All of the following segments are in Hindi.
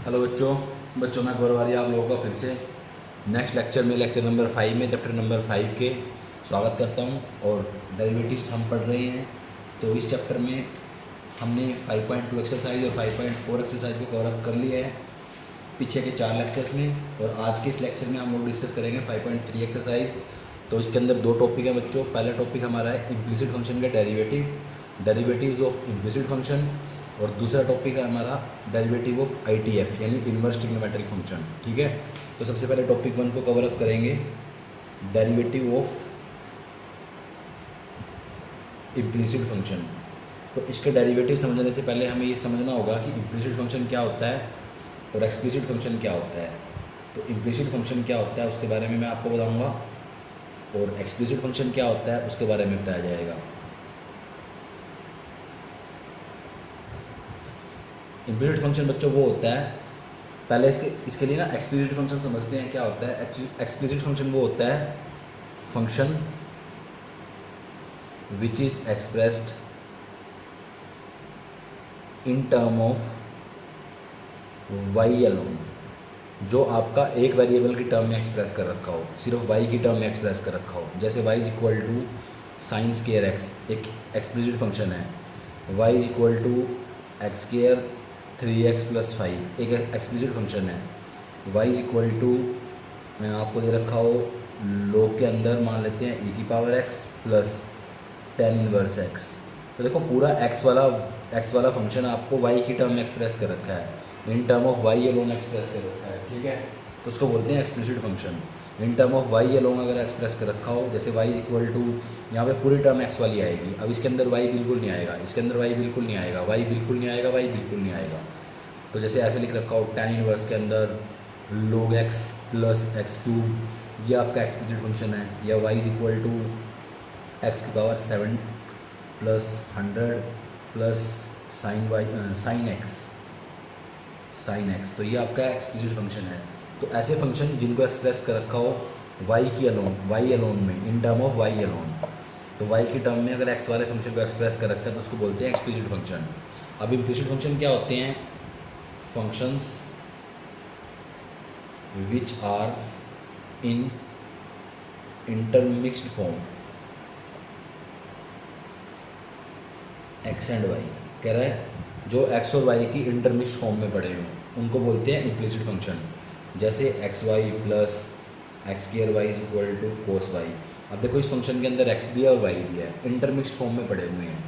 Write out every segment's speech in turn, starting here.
हेलो बच्चों बच्चों मैं गौरवारी आप लोगों का फिर से नेक्स्ट लेक्चर में लेक्चर नंबर 5 में चैप्टर नंबर 5 के स्वागत करता हूं। और डेरिवेटिव्स हम पढ़ रहे हैं। तो इस चैप्टर में हमने 5.2 एक्सरसाइज और 5.4 एक्सरसाइज को कवर अप कर लिया है पीछे के 4 लेक्चर्स में। और आज के इस लेक्चर में हम लोग डिस्कस करेंगे 5.3 एक्सरसाइज। तो इसके अंदर दो टॉपिक हैं बच्चों। पहला टॉपिक हमारा है इम्प्लिसिट फंक्शन का डेरिवेटिव्स ऑफ इम्प्लिसिट फंक्शन, और दूसरा टॉपिक है हमारा डेरिवेटिव ऑफ ITF यानी इन्वर्स ट्रिग्नोमेट्रिक फंक्शन। ठीक है, तो सबसे पहले टॉपिक 1 को कवर अप करेंगे, डेरिवेटिव ऑफ इम्प्लिसिट फंक्शन। तो इसके डेरिवेटिव समझने से पहले हमें ये समझना होगा कि इम्प्लिसिट फंक्शन क्या होता है और एक्सप्लिसिट फंक्शन क्या होता है। तो इम्प्लिसिट फंक्शन क्या होता है उसके बारे में मैं आपको बताऊँगा, और एक्सप्लिसिट फंक्शन क्या होता है उसके बारे में बताया जाएगा। इम्प्लिसिट फंक्शन बच्चों वो होता है, पहले इसके लिए ना एक्सप्लिसिट फंक्शन समझते हैं क्या होता है। एक्सप्लिसिट फंक्शन वो होता है function which is expressed in term of y alone, जो आपका एक वेरिएबल की टर्म में एक्सप्रेस कर रखा हो, सिर्फ वाई की टर्म में एक्सप्रेस कर रखा हो। जैसे y is equal to sine square x एक एक्सप्लिसिट फंक्शन है, y is equal to x square 3x + 5 एक एक्सप्लिसिट फंक्शन है, y इज इक्वल टू मैं आपको दे रखा हो लोग के अंदर मान लेते हैं e⁻x plus tan inverse x। तो देखो पूरा x वाला फंक्शन आपको y की टर्म में एक्सप्रेस कर रखा है, इन term of y alone express कर रखा है। ठीक है, तो उसको बोलते हैं explicit function. In term of y alone अगर एक्सप्रेस कर रखा हो, जैसे y इज इक्वल टू यहाँ पे पूरी टर्म x वाली आएगी। अब इसके अंदर y बिल्कुल नहीं आएगा, इसके अंदर y बिल्कुल नहीं आएगा, y बिल्कुल नहीं आएगा, y बिल्कुल नहीं आएगा। तो जैसे ऐसे लिख रखा हो tan इनवर्स के अंदर log x प्लस x3, ये आपका एक्सप्लिसिट फंक्शन है। या y is equal to x⁻7 plus 100 plus sine x, तो ये आपका एक्सप्लिसिट फंक्शन है। तो ऐसे फंक्शन जिनको एक्सप्रेस कर रखा हो y अलोन में, इन टर्म ऑफ y अलोन, तो y की टर्म में अगर x वाले फंक्शन को एक्सप्रेस कर रखा है तो उसको बोलते हैं एक्सप्लिसिट फंक्शन। अब इम्प्लिसिट फंक्शन क्या होते हैं? Functions which are in intermixed form x and y, कह रहा है जो x और y की इंटरमिक्स्ड फॉर्म में पड़े हों उनको बोलते हैं इम्प्लिसिट फंक्शन। जैसे xy plus x² y is equal to cos y। अब देखो इस फंक्शन के अंदर x भी है और y भी है, इंटरमिक्स्ड फॉर्म में पड़े हुए हैं।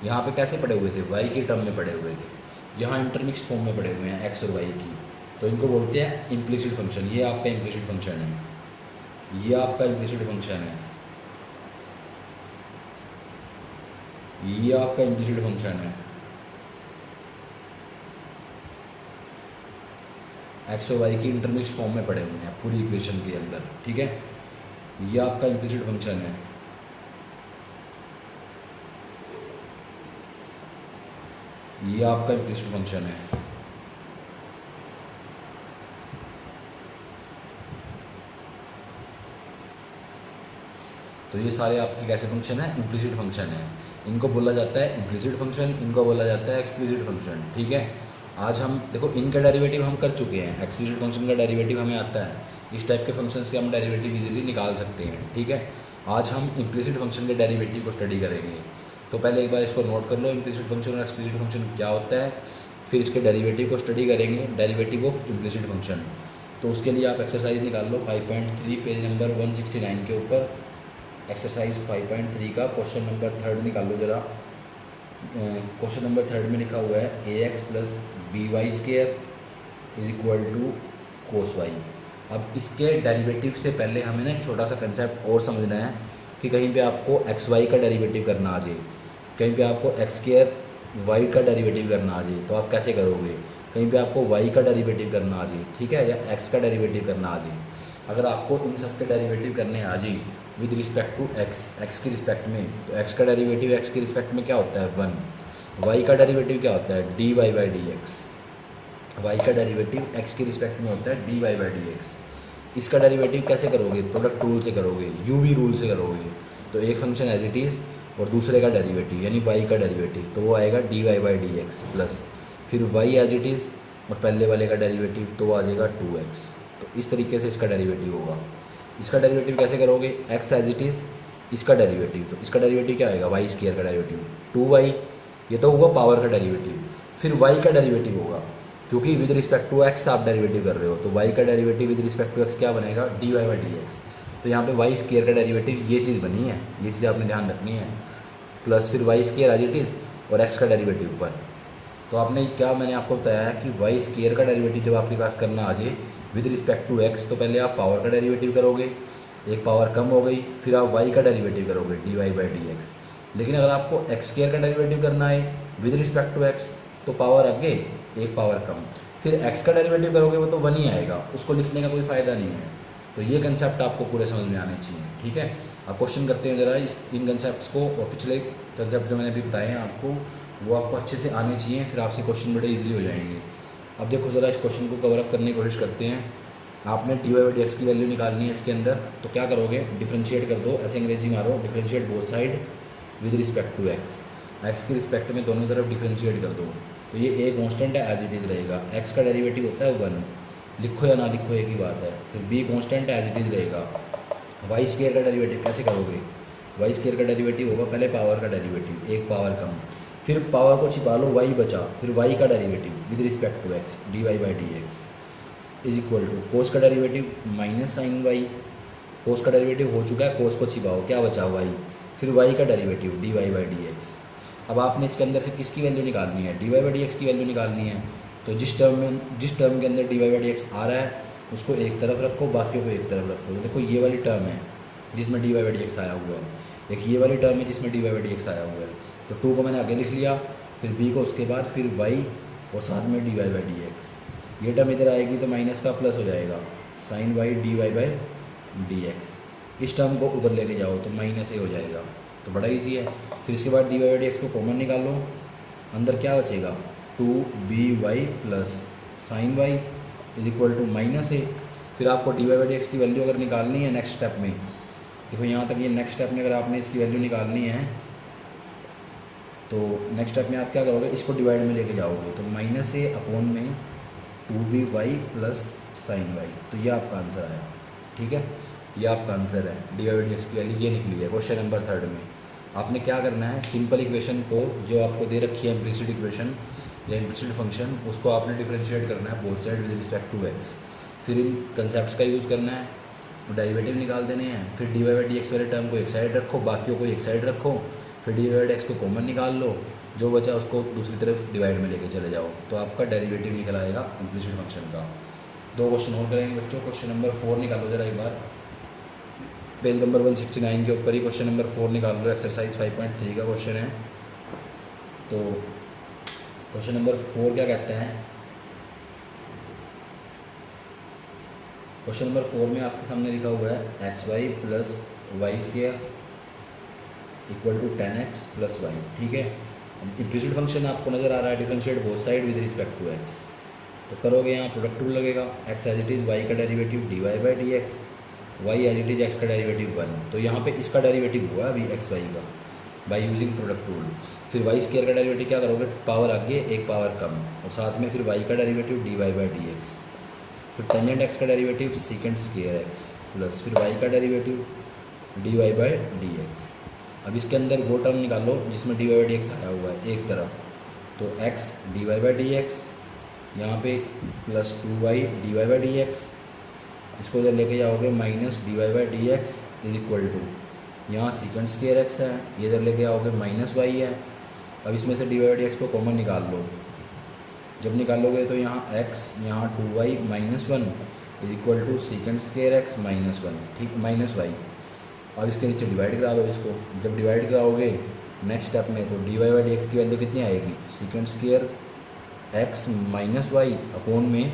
यहाँ पे कैसे पड़े हुए थे? y की टर्म में पड़े हुए थे, यहाँ इंटरमिक्स्ड फॉर्म में पड़े हुए हैं x और y की, तो इनको बोलते हैं इम्प्लिसिट फंक्शन। ये आपका इम्प्लिसिट फंक्शन है, ये आपका इम्प्लिसिट फंक्शन है, ये आपका इम्प्लिसिट फंक्शन है। x और y की इंटरमिक्स्ड फॉर्म में पड़े हुए हैं पूरी इक्वेशन के अंदर। ठीक है, ये आपका इम्प्लिसिट फंक्शन है, ये आपका इम्प्लिसिट फंक्शन है। तो ये सारे आपके कैसे फंक्शन है? इम्प्लिसिट फंक्शन है। इनको बोला जाता है इम्प्लिसिट फंक्शन, इनको बोला जाता है एक्सप्लिसिट फंक्शन। ठीक है, आज हम देखो इनका डेरिवेटिव हम कर चुके हैं, एक्सप्लिसिट फंक्शन का डेरिवेटिव हमें आता है। इस टाइप के फंक्शंस के हम डेरिवेटिव इजीली निकाल सकते हैं। ठीक है, आज हम इम्प्लिसिट फंक्शन के डेरिवेटिव को स्टडी करेंगे। तो पहले एक बार इसको नोट कर लो, इम्प्लिसिट फंक्शन और एक्सप्लिसिट फंक्शन क्या होता है, फिर इसके डेरिवेटिव को स्टडी करेंगे, डेरिवेटिव ऑफ इम्प्लिसिट फंक्शन। तो उसके लिए आप एक्सरसाइज निकाल लो 5.3 पेज नंबर 169 के ऊपर। एक्सरसाइज 5.3 का क्वेश्चन नंबर 3 निकाल लो जरा। क्वेश्चन नंबर 3 में लिखा हुआ है ax plus by² is equal to cos y। अब इसके डेरिवेटिव से पहले हमें ना एक छोटा सा कंसेप्ट और समझना है कि कहीं पे आपको xy का डेरिवेटिव करना आ जाए, कहीं पे आपको x² y का डेरिवेटिव करना आ जाए, तो आप कैसे करोगे? कहीं पे आपको y का डेरिवेटिव करना आ जाए, ठीक है, या x का डेरिवेटिव करना आ जाए। अगर आपको इन सब के डेरिवेटिव करने आ जाए विद रिस्पेक्ट टू x की रिस्पेक्ट में, तो x का डेरिवेटिव x की रिस्पेक्ट में क्या होता है? 1। y का डेरिवेटिव क्या होता है? dy/dx। y का डेरिवेटिव x की रिस्पेक्ट में होता है dy/dx। इसका डेरिवेटिव कैसे करोगे? प्रोडक्ट रूल से करोगे, uv रूल से करोगे। तो एक फंक्शन एज इट इज़ और दूसरे का डेरिवेटिव यानी y का डेरिवेटिव, तो वो आएगा dy/dx प्लस फिर y एज इट इज़ और पहले वाले का डेरिवेटिव तो आ जाएगा 2x। तो इस तरीके से इसका डेरिवेटिव होगा। इसका डेरिवेटिव कैसे करोगे, x एज इट इज़, इसका डेरिवेटिव, तो इसका डेरिवेटिव क्या आएगा, वाई स्क्वायर का डेरिवेटिव 2y, ये तो हुआ पावर का डेरिवेटिव। फिर y का डेरिवेटिव होगा, क्योंकि विद रिस्पेक्ट टू x आप डेरिवेटिव कर रहे हो, तो y का derivative with respect to x क्या बनेगा, dy/dx। तो यहाँ पे वाई स्क्वायर का डेरिवेटिव ये चीज़ बनी है, ये चीज़ आपने ध्यान रखनी है, प्लस फिर y square as it is और x का डेरिवेटिव 1। तो आपने क्या, मैंने आपको बताया है कि वाई स्क्वायर का डेरिवेटिव जब आपके पास करना आ जाए विद रिस्पेक्ट टू x, तो पहले आप पावर का डेरिवेटिव करोगे, एक पावर कम हो गई, फिर आप y का डेरिवेटिव करोगे dy/dx। लेकिन अगर आपको x स्क्वायर का डेरिवेटिव करना है विद रिस्पेक्ट टू x, तो पावर आगे एक पावर कम, फिर x का डेरिवेटिव करोगे वो तो 1 ही आएगा, उसको लिखने का कोई फ़ायदा नहीं है। तो ये कंसेप्ट आपको पूरे समझ में आने चाहिए, ठीक है। अब क्वेश्चन करते हैं ज़रा इन कंसेप्ट्स को, और पिछले कंसेप्ट जो मैंने अभी बताए हैं आपको वो आपको अच्छे से आने चाहिए, फिर आपसे क्वेश्चन बड़े ईजिली हो जाएंगे। अब देखो ज़रा इस क्वेश्चन को कवर अप करने की कोशिश करते हैं। आपने dy/dx की वैल्यू निकालनी है इसके अंदर, तो क्या करोगे, डिफरेंशिएट कर दो, ऐसे अंग्रेजी मारो, differentiate both side with respect to x के रिस्पेक्ट में दोनों तरफ डिफरेंशिएट कर दो। तो ये a कांस्टेंट है, एज इट इज़ रहेगा, x का डेरिवेटिव होता है 1, लिखो या ना लिखो एक ही बात है। फिर b constant as it is रहेगा। वाई स्क्वायर का डेरिवेटिव कैसे करोगे, वाई स्क्वायर का डेरिवेटिव होगा पहले पावर का डेरिवेटिव, एक पावर कम, फिर पावर को छिपा लो, y बचा, फिर y का derivative with respect to x dy/dx is equal to cos का derivative minus sine y, cos का डेरिवेटिव हो चुका है, कोस को छिपाओ, क्या बचा y, फिर y का डेरिवेटिव dy/dx। अब आपने इसके अंदर से किसकी वैल्यू निकालनी है, dy/dx की वैल्यू निकालनी है। तो जिस टर्म के अंदर dy/dx आ रहा है उसको एक तरफ रखो, बाकियों को एक तरफ रखो। तो देखो ये वाली टर्म है जिसमें dy/dx आया हुआ है, एक ये वाली टर्म है जिसमें dy/dx आया हुआ है, तो 2 को मैंने आगे लिख लिया, फिर b को उसके बाद, फिर y और साथ में dy/dx। ये टर्म इधर आएगी तो माइनस का प्लस हो जाएगा, साइन y dy/dx। इस टर्म को उधर लेके जाओ तो माइनस ए हो जाएगा, तो बड़ा इजी है। फिर इसके बाद dy/dx को कॉमन निकाल लो, अंदर क्या बचेगा, 2by plus sine y is equal to minus a. फिर आपको dy/dx की वैल्यू अगर निकालनी है नेक्स्ट स्टेप में, देखो यहाँ तक ये नेक्स्ट स्टेप में अगर आपने इसकी वैल्यू निकालनी है तो नेक्स्ट स्टेप में आप क्या करोगे, इसको डिवाइड में लेके जाओगे, तो माइनस ए अपॉन में 2by प्लस साइन y। तो ये आपका आंसर आया, ठीक है, ये आपका आंसर है। dy/dx की वैल्यू ये निकली है क्वेश्चन नंबर 3 में। आपने क्या करना है, सिंपल इक्वेशन को जो आपको दे रखी है इम्प्लिसिट इक्वेशन या इम्प्लिसिट फंक्शन, उसको आपने डिफरेंशिएट करना है both side with respect to x। फिर इन कंसेप्ट्स का यूज़ करना है, डेरिवेटिव निकाल देने हैं, फिर dy/dx वाले टर्म को एक साइड रखो, बाकियों को एक साइड रखो, फिर dy/dx को कॉमन निकाल लो, जो बचा उसको दूसरी तरफ डिवाइड में लेके चले जाओ, तो आपका डेरिवेटिव निकल आएगा इम्प्लिसिट फंक्शन का। 2 क्वेश्चन और करेंगे बच्चों। क्वेश्चन नंबर 4 निकालो जरा एक बार, पेज नंबर 169 के ऊपर ही क्वेश्चन नंबर 4 निकाल लो, एक्सरसाइज 5.3 का क्वेश्चन है। तो क्वेश्चन नंबर 4 क्या कहते हैं, क्वेश्चन नंबर 4 में आपके सामने लिखा हुआ है xy plus y square equal to 10x plus y, ठीक है। इम्प्लिसिट फंक्शन आपको नज़र आ रहा है, differentiate both side with respect to x। तो करोगे यहाँ प्रोडक्ट रूल लगेगा, x as it is y का derivative dy/dx, y as it is x का डेरिवेटिव 1। तो यहाँ पे इसका डेरिवेटिव हुआ अभी xy का बाय यूजिंग प्रोडक्ट रूल। फिर वाई स्क्वायर का डेरिवेटिव क्या करोगे, पावर आगे एक पावर कम, और साथ में फिर y का डेरिवेटिव dy/dx, फिर टेंजेंट x का derivative second square x, plus फिर y का डेरिवेटिव dy/dx। अब इसके अंदर वो टर्म निकालो जिसमें dy/dx आया हुआ है एक तरफ, तो x dy/dx, यहाँ पे प्लस 2y dy/dx, इसको इधर लेके जाओगे minus dy/dx is equal to, यहाँ सेकेंड स्क्वायर x है, ये इधर लेके आओगे माइनस y है। अब इसमें से dy/dx को कॉमन निकाल लो, जब निकालोगे तो यहाँ x, यहाँ 2y minus 1 is equal to second square x minus 1, ठीक, माइनस y। और इसके नीचे डिवाइड करा दो इसको, जब डिवाइड कराओगे नेक्स्ट स्टेप में तो dy/dx की वैल्यू कितनी आएगी, second square x minus y upon में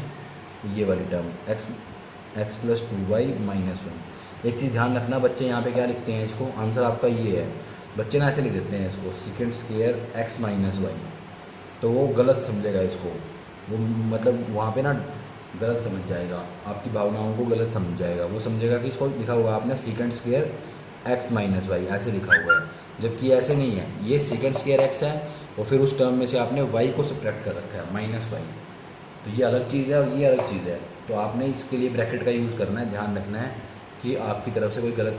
ये वाली term x plus 2y minus 1। एक चीज़ ध्यान रखना बच्चे, यहाँ पे क्या लिखते हैं इसको, आंसर आपका ये है, बच्चे ना ऐसे लिख देते हैं इसको second square x minus y, तो वो गलत समझेगा इसको, वो मतलब वहाँ पे ना गलत समझ जाएगा, आपकी भावनाओं को गलत समझ जाएगा। वो समझेगा कि इसको लिखा हुआ आपने second square x minus y ऐसे लिखा हुआ है, जबकि ऐसे नहीं है, ये सेकेंड स्क्वायर x है और फिर उस टर्म में से आपने y को सब्ट्रैक्ट कर रखा है माइनस वाई। तो ये अलग चीज़ है और ये अलग चीज़ है। तो आपने इसके लिए ब्रैकेट का यूज़ करना है, ध्यान रखना है कि आपकी तरफ से कोई गलत